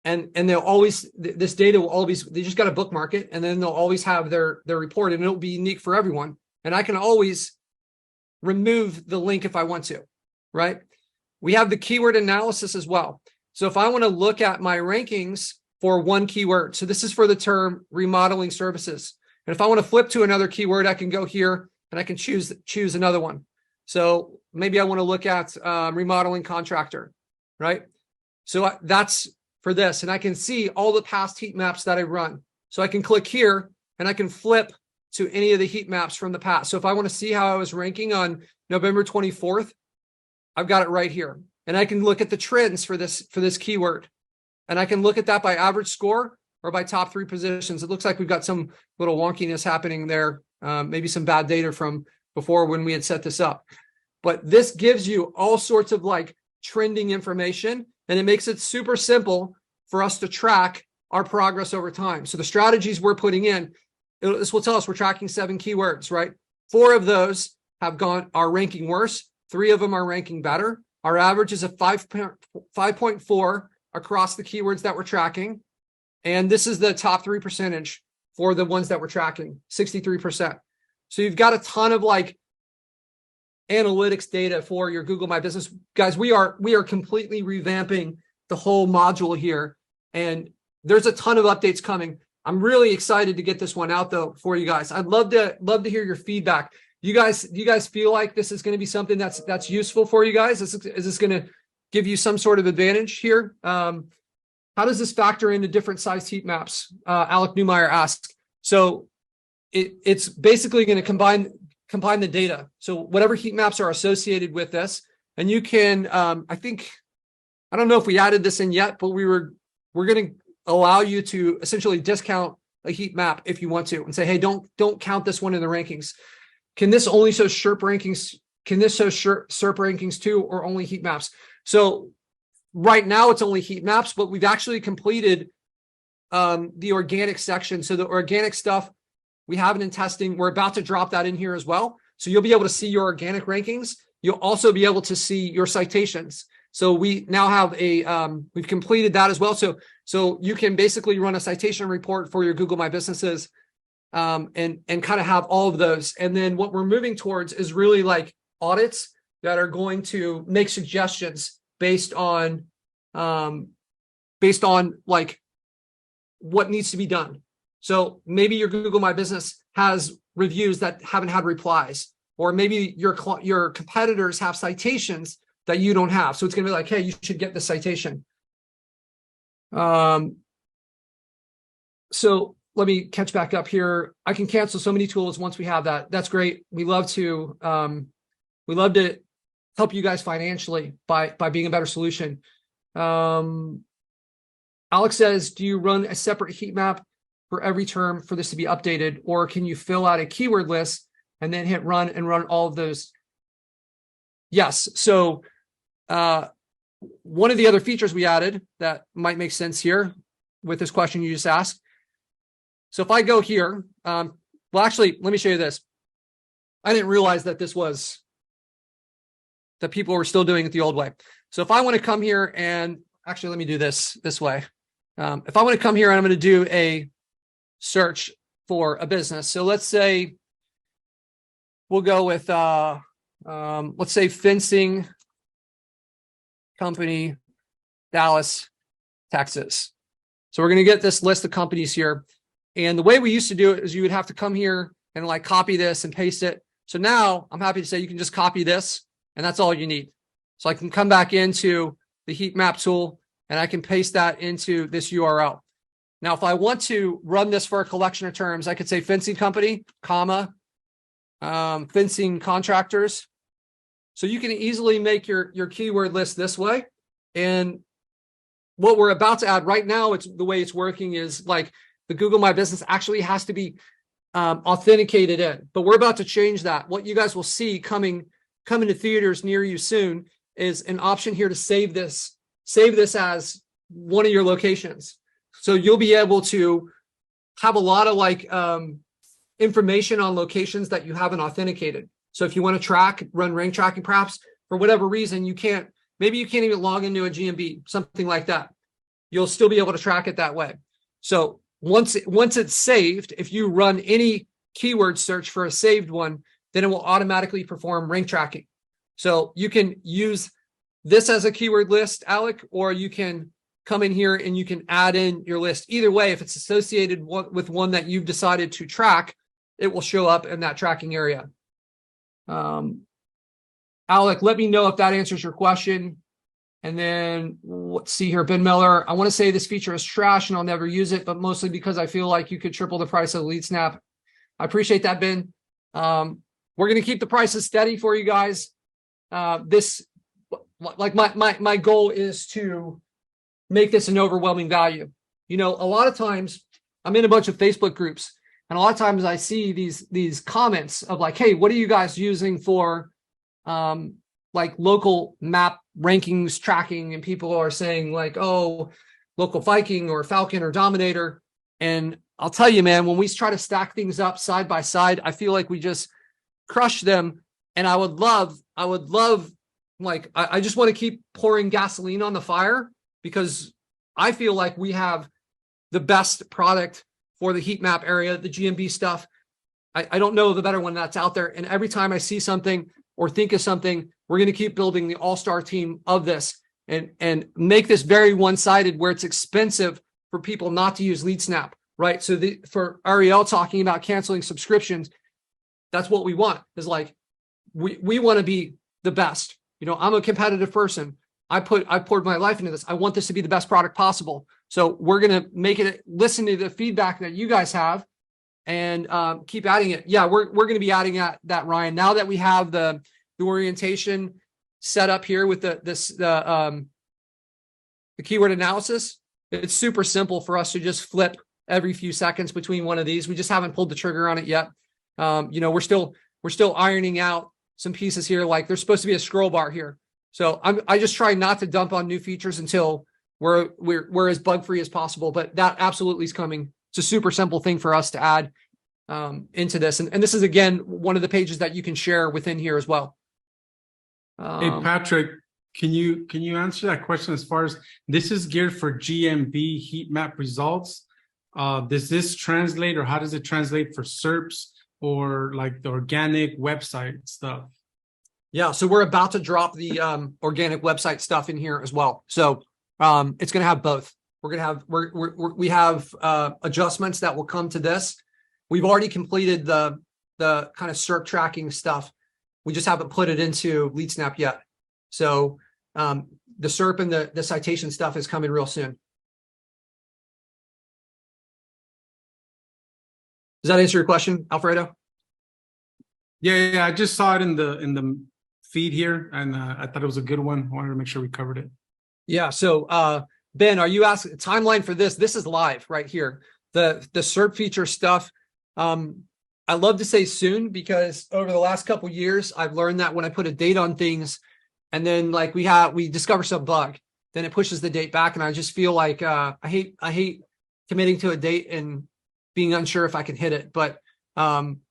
and they'll always, this data will always, they just got to bookmark it, and then they'll always have their report, and it'll be unique for everyone. And I can always remove the link if I want to, right? We have the keyword analysis as well. So if I want to look at my rankings for one keyword, so this is for the term remodeling services. And if I want to flip to another keyword, I can go here and I can choose another one. So maybe I want to look at remodeling contractor, right? So that's for this. And I can see all the past heat maps that I run. So I can click here and I can flip to any of the heat maps from the past. So if I want to see how I was ranking on November 24th, I've got it right here. And I can look at the trends for this keyword. And I can look at that by average score or by top 3 positions. It looks like we've got some little wonkiness happening there. Maybe some bad data from before when we had set this up. But this gives you all sorts of like trending information, and it makes it super simple for us to track our progress over time. So the strategies we're putting in, this will tell us we're tracking 7 keywords, right? 4 of those are ranking worse. 3 of them are ranking better. Our average is a 5.4 across the keywords that we're tracking. And this is the top 3 percentage for the ones that we're tracking, 63%. So you've got a ton of like analytics data for your Google My Business. Guys, we are completely revamping the whole module here, and there's a ton of updates coming. I'm really excited to get this one out though for you guys. I'd love to hear your feedback. Do you guys feel like this is going to be something that's useful for you guys? Is this going to give you some sort of advantage here? How does this factor into different sized heat maps? Alec Newmeyer asks. So it's basically going to combine the data. So whatever heat maps are associated with this, and you can, I don't know if we added this in yet, but we're going to allow you to essentially discount a heat map if you want to, and say, hey, don't count this one in the rankings. Can this only show SERP rankings? Can this show SERP rankings too, or only heat maps? So right now it's only heat maps, but we've actually completed the organic section. So the organic stuff, we have it in testing. We're about to drop that in here as well. So you'll be able to see your organic rankings. You'll also be able to see your citations. So we now have we've completed that as well. So you can basically run a citation report for your Google My Businesses, and kind of have all of those. And then what we're moving towards is really like audits that are going to make suggestions based on like what needs to be done. So maybe your Google My Business has reviews that haven't had replies, or maybe your competitors have citations that you don't have. So it's going to be like, hey, you should get the citation. So let me catch back up here. I can cancel so many tools once we have that. That's great. We love to help you guys financially by being a better solution. Alex says, do you run a separate heat map for every term for this to be updated, or can you fill out a keyword list and then hit run and run all of those? Yes. So one of the other features we added that might make sense here with this question you just asked. So if I go here, well, actually, let me show you this. I didn't realize that that people were still doing it the old way. So if I want to come here and actually, let me do this way. If I want to come here and I'm going to do a search for a business. So let's say we'll go with, let's say fencing company, Dallas, Texas. So we're going to get this list of companies here. And the way we used to do it is you would have to come here and like copy this and paste it. So now I'm happy to say you can just copy this and that's all you need. So I can come back into the heat map tool and I can paste that into this URL. Now, if I want to run this for a collection of terms, I could say fencing company, comma, fencing contractors. So you can easily make your keyword list this way. And what we're about to add right now, it's the way it's working is like the Google My Business actually has to be authenticated in, but we're about to change that. What you guys will see coming to theaters near you soon is an option here to save this as one of your locations. So you'll be able to have a lot of like information on locations that you haven't authenticated. So if you want to run rank tracking, perhaps for whatever reason, maybe you can't even log into a GMB, something like that. You'll still be able to track it that way. So once it's saved, if you run any keyword search for a saved one, then it will automatically perform rank tracking. So you can use this as a keyword list, Alec, or you can come in here and you can add in your list. Either way, if it's associated with one that you've decided to track, it will show up in that tracking area. Alec, let me know if that answers your question. And then let's see here, Ben Miller. I want to say this feature is trash and I'll never use it, but mostly because I feel like you could triple the price of LeadSnap. I appreciate that, Ben. We're going to keep the prices steady for you guys. Like my goal is to make this an overwhelming value. You know, a lot of times I'm in a bunch of Facebook groups, and a lot of times I see these comments of like, hey, what are you guys using for like local map rankings tracking? And people are saying like, oh, local Viking or Falcon or Dominator. And I'll tell you, man, when we try to stack things up side by side, I feel like we just crush them. And I would love, like, I just want to keep pouring gasoline on the fire, because I feel like we have the best product for the heat map area, the GMB stuff. I don't know the better one that's out there. And every time I see something or think of something, we're going to keep building the all-star team of this and make this very one-sided, where it's expensive for people not to use LeadSnap, right? So for Ariel talking about canceling subscriptions, that's what we want, is like, we want to be the best. You know, I'm a competitive person. I poured my life into this. I want this to be the best product possible. So we're going to make it, listen to the feedback that you guys have, and keep adding it. Yeah, we're going to be adding that, Ryan. Now that we have the orientation set up here with the keyword analysis, it's super simple for us to just flip every few seconds between one of these. We just haven't pulled the trigger on it yet. You know, we're still ironing out some pieces here. Like there's supposed to be a scroll bar here. So I just try not to dump on new features until we're as bug free as possible. But that absolutely is coming. It's a super simple thing for us to add into this. And this is, again, one of the pages that you can share within here as well. Hey, Patrick, Can you answer that question as far as this is geared for GMB heat map results? Does this translate, or how does it translate for SERPs or like the organic website stuff? Yeah, so we're about to drop the organic website stuff in here as well. So it's going to have both. We're going to have we have adjustments that will come to this. We've already completed the kind of SERP tracking stuff. We just haven't put it into LeadSnap yet. So the SERP and the citation stuff is coming real soon. Does that answer your question, Alfredo? Yeah, I just saw it in the feed here, and I thought it was a good one. I wanted to make sure we covered it. Yeah. So Ben, are you asking timeline for this? This is live right here. The SERP feature stuff. I love to say soon, because over the last couple of years, I've learned that when I put a date on things, and then like we discover some bug, then it pushes the date back, and I just feel like I hate committing to a date and being unsure if I can hit it. But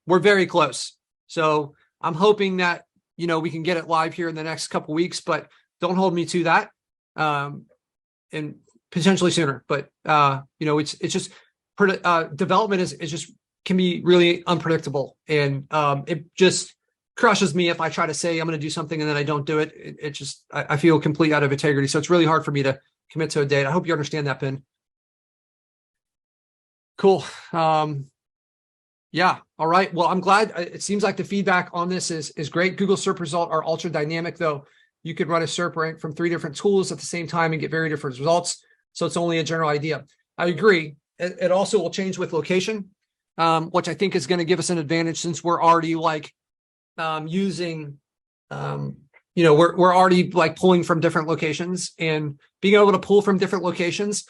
we're very close, so I'm hoping that we can get it live here in the next couple of weeks. But don't hold me to that, and potentially sooner. But it's just development is just can be really unpredictable, and it just crushes me if I try to say I'm going to do something and then I don't do it. It just I feel complete out of integrity. So it's really hard for me to commit to a date. I hope you understand that, Ben. Cool. Yeah. All right. Well, I'm glad. It seems like the feedback on this is great. Google SERP result are ultra dynamic, though. You could run a SERP rank from 3 different tools at the same time and get very different results. So it's only a general idea. I agree. It also will change with location, which I think is going to give us an advantage, since we're already like using, we're already like pulling from different locations, and being able to pull from different locations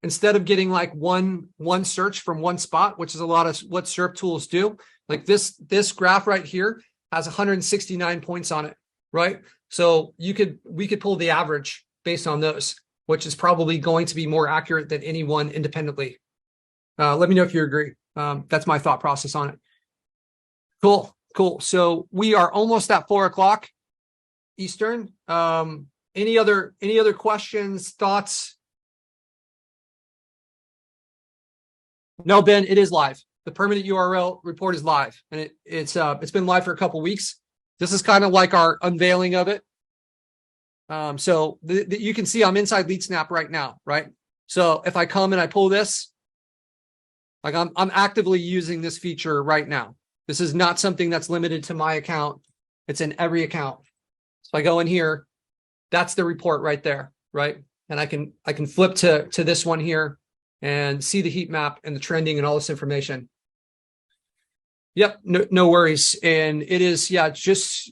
instead of getting like one search from one spot, which is a lot of what SERP tools do. Like this graph right here has 169 points on it, right? So we could pull the average based on those, which is probably going to be more accurate than any one independently. Let me know if you agree. That's my thought process on it. Cool. So we are almost at 4 o'clock Eastern. Any other questions, thoughts? No, Ben, it is live. The permanent URL report is live, and it's been live for a couple weeks. This is kind of like our unveiling of it. So you can see I'm inside LeadSnap right now, right? So if I come and I pull this, like I'm actively using this feature right now. This is not something that's limited to my account. It's in every account. So if I go in here, that's the report right there, right? And I can flip to this one here and see the heat map and the trending and all this information. Yep, no worries. And it is, just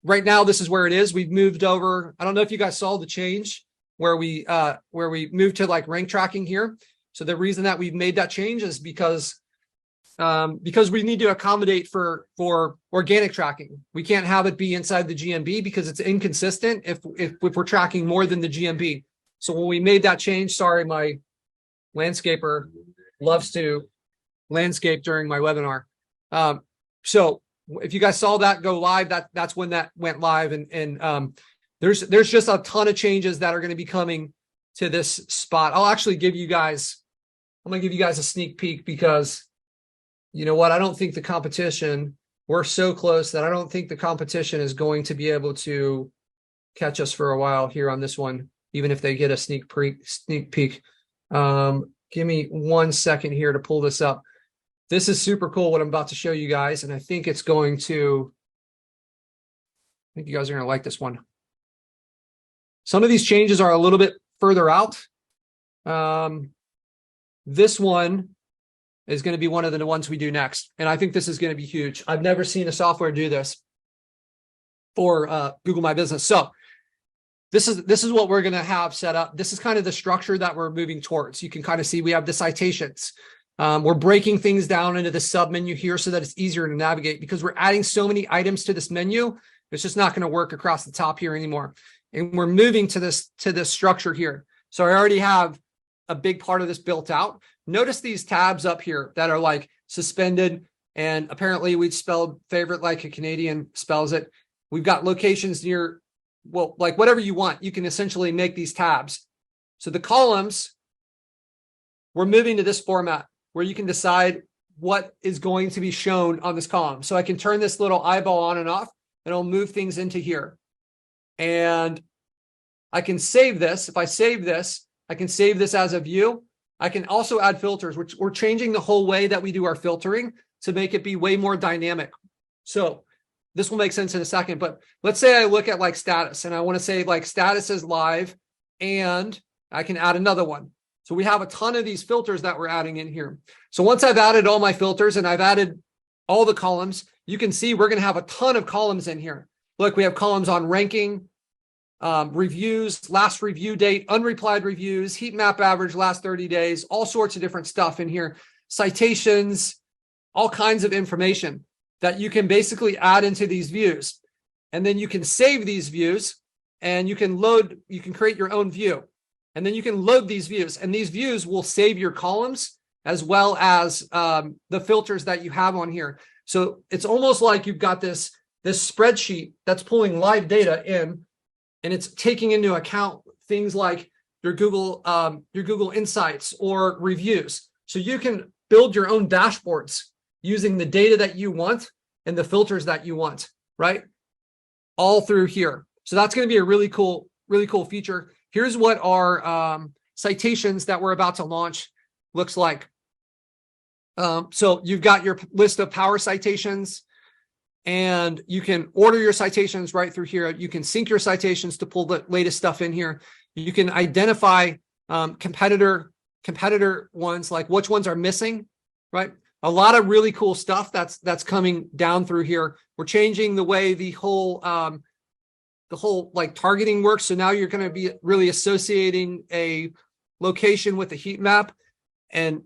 right now, this is where it is. We've moved over. I don't know if you guys saw the change where we moved to like rank tracking here. So the reason that we've made that change is because we need to accommodate for organic tracking. We can't have it be inside the GMB because it's inconsistent if we're tracking more than the GMB. So when we made that change, sorry, my landscaper loves to landscape during my webinar. So if you guys saw that go live, that's when that went live, and there's just a ton of changes that are going to be coming to this spot. I'm going to give you guys a sneak peek, because you know what? I don't think the competition, we're so close that I don't think the competition is going to be able to catch us for a while here on this one, even if they get a sneak peek. Give me 1 second here to pull this up. This is super cool what I'm about to show you guys, and I think you guys are going to like this one. Some of these changes are a little bit further out. This one is going to be one of the ones we do next, and I think this is going to be huge. I've never seen a software do this for Google My Business. So this is what we're going to have set up. This is kind of the structure that we're moving towards. You can kind of see we have the citations. We're breaking things down into the sub menu here so that it's easier to navigate, because we're adding so many items to this menu. It's just not going to work across the top here anymore. And we're moving to this structure here. So I already have a big part of this built out. Notice these tabs up here that are like suspended, and apparently we spelled favorite like a Canadian spells it. We've got locations near well, like whatever you want, you can essentially make these tabs. So the columns, we're moving to this format where you can decide what is going to be shown on this column. So I can turn this little eyeball on and off, and it'll move things into here. And I can save this. If I save this, I can save this as a view. I can also add filters, which we're changing the whole way that we do our filtering to make it be way more dynamic. So this will make sense in a second, but let's say I look at like status and I want to say like status is live, and I can add another one. So we have a ton of these filters that we're adding in here. So once I've added all my filters and I've added all the columns, you can see we're going to have a ton of columns in here. Look, we have columns on ranking, reviews, last review date, unreplied reviews, heat map average, last 30 days, all sorts of different stuff in here, citations, all kinds of information that you can basically add into these views. And then you can save these views and you can create your own view. And then you can load these views, and these views will save your columns as well as the filters that you have on here. So it's almost like you've got this spreadsheet that's pulling live data in, and it's taking into account things like your Google Insights or reviews. So you can build your own dashboards using the data that you want and the filters that you want, right? All through here. So that's going to be a really cool feature. Here's what our citations that we're about to launch looks like. So you've got your list of power citations, and you can order your citations right through here. You can sync your citations to pull the latest stuff in here. You can identify competitor ones, like which ones are missing, right? A lot of really cool stuff that's coming down through here. We're changing the way the whole like targeting works. So now you're going to be really associating a location with the heat map, and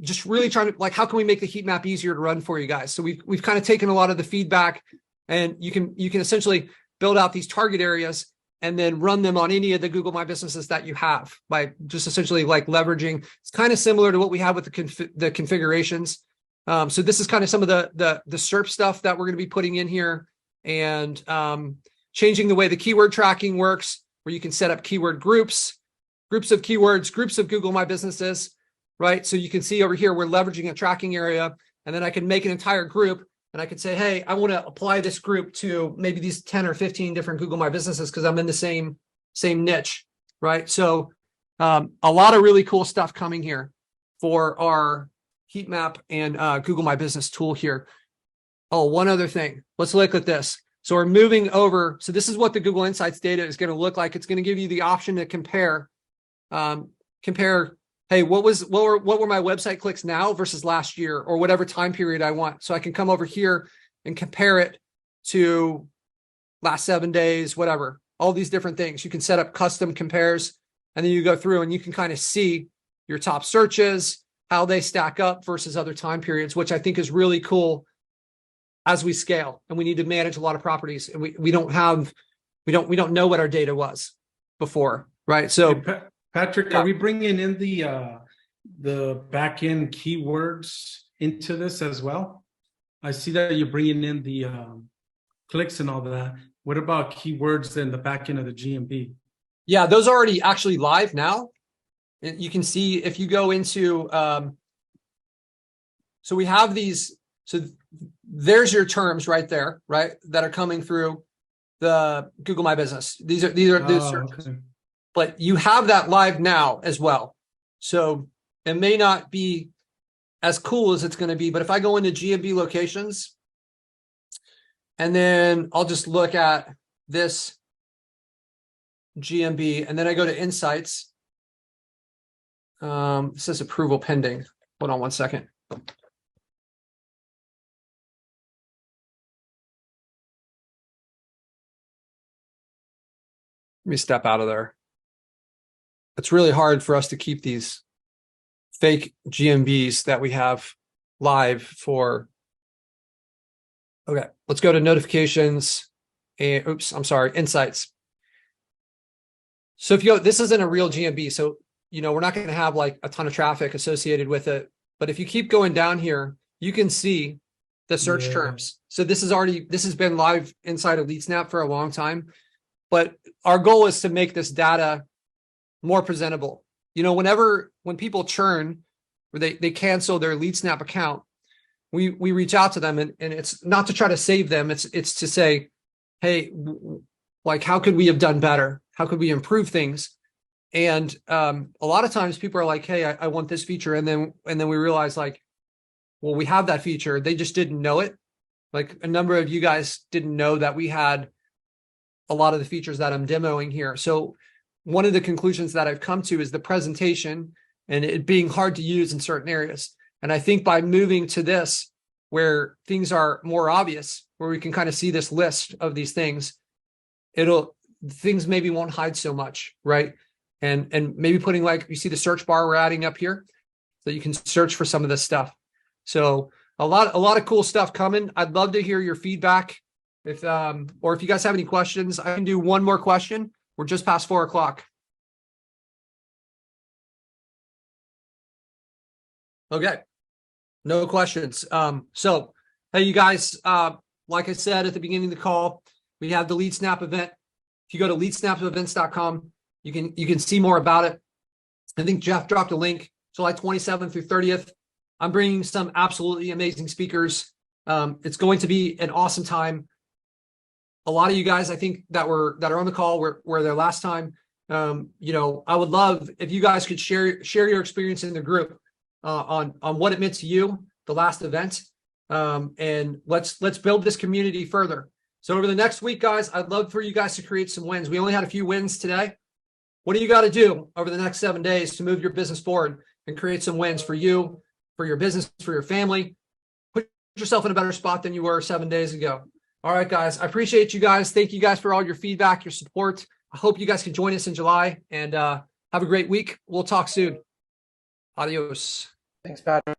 just really trying to, like, how can we make the heat map easier to run for you guys? So we've kind of taken a lot of the feedback, and you can essentially build out these target areas and then run them on any of the Google My Businesses that you have by just essentially like leveraging. It's kind of similar to what we have with the configurations. So this is kind of some of the SERP stuff that we're going to be putting in here, and changing the way the keyword tracking works, where you can set up keyword groups of keywords, groups of Google My Businesses, right? So you can see over here, we're leveraging a tracking area, and then I can make an entire group, and I could say, hey, I want to apply this group to maybe these 10 or 15 different Google My Businesses because I'm in the same niche, right? So a lot of really cool stuff coming here for our heat map and Google My Business tool here. Oh, one other thing. Let's look at this. So we're moving over. So this is what the Google Insights data is going to look like. It's going to give you the option to compare. Hey, what were my website clicks now versus last year, or whatever time period I want. So I can come over here and compare it to last 7 days, whatever. All these different things. You can set up custom compares, and then you go through and you can kind of see your top searches, how they stack up versus other time periods, which I think is really cool as we scale, and we need to manage a lot of properties, and we don't know what our data was before, right? So hey, Patrick, are we bringing in the back end keywords into this as well? I see that you're bringing in the clicks and all that. What about keywords in the back end of the GMB? Yeah, those are already actually live now. And you can see if you go into, so we have these, so there's your terms right there, right? That are coming through the Google My Business. These are Okay. but you have that live now as well. So it may not be as cool as it's going to be, but if I go into GMB locations, and then I'll just look at this GMB, and then I go to Insights. It says approval pending. Hold on one second. Let me step out of there. It's really hard for us to keep these fake GMBs that we have live for. Okay, let's go to notifications. And oops, I'm sorry, Insights. So if you go, this isn't a real GMB. So, we're not going to have like a ton of traffic associated with it. But if you keep going down here, you can see the search terms. So this has been live inside of LeadSnap for a long time. but our goal is to make this data more presentable. You know, when people churn or they cancel their LeadSnap account, we reach out to them, and it's not to try to save them. It's to say, hey, like, how could we have done better? How could we improve things? And a lot of times people are like, hey, I want this feature. And then we realize, like, well, we have that feature. They just didn't know it. Like, a number of you guys didn't know that we had a lot of the features that I'm demoing here. So one of the conclusions that I've come to is the presentation and it being hard to use in certain areas. And I think by moving to this, where things are more obvious, where we can kind of see this list of these things, things maybe won't hide so much, right? And maybe putting, like, you see the search bar we're adding up here, so you can search for some of this stuff. So a lot of cool stuff coming. I'd love to hear your feedback. Or if you guys have any questions, I can do one more question. We're just past 4 o'clock. Okay, no questions. So, hey, you guys, like I said at the beginning of the call, we have the LeadSnap event. If you go to leadsnapevents.com, you can see more about it. I think Jeff dropped a link, July 27th through 30th. I'm bringing some absolutely amazing speakers. It's going to be an awesome time. A lot of you guys, I think, that are on the call were there last time. You know, I would love if you guys could share your experience in the group on what it meant to you, the last event, and let's build this community further. So over the next week, guys, I'd love for you guys to create some wins. We only had a few wins today. What do you got to do over the next 7 days to move your business forward and create some wins for you, for your business, for your family? Put yourself in a better spot than you were 7 days ago. All right, guys, I appreciate you guys. Thank you guys for all your feedback, your support. I hope you guys can join us in July, and have a great week. We'll talk soon. Adios. Thanks, Patrick.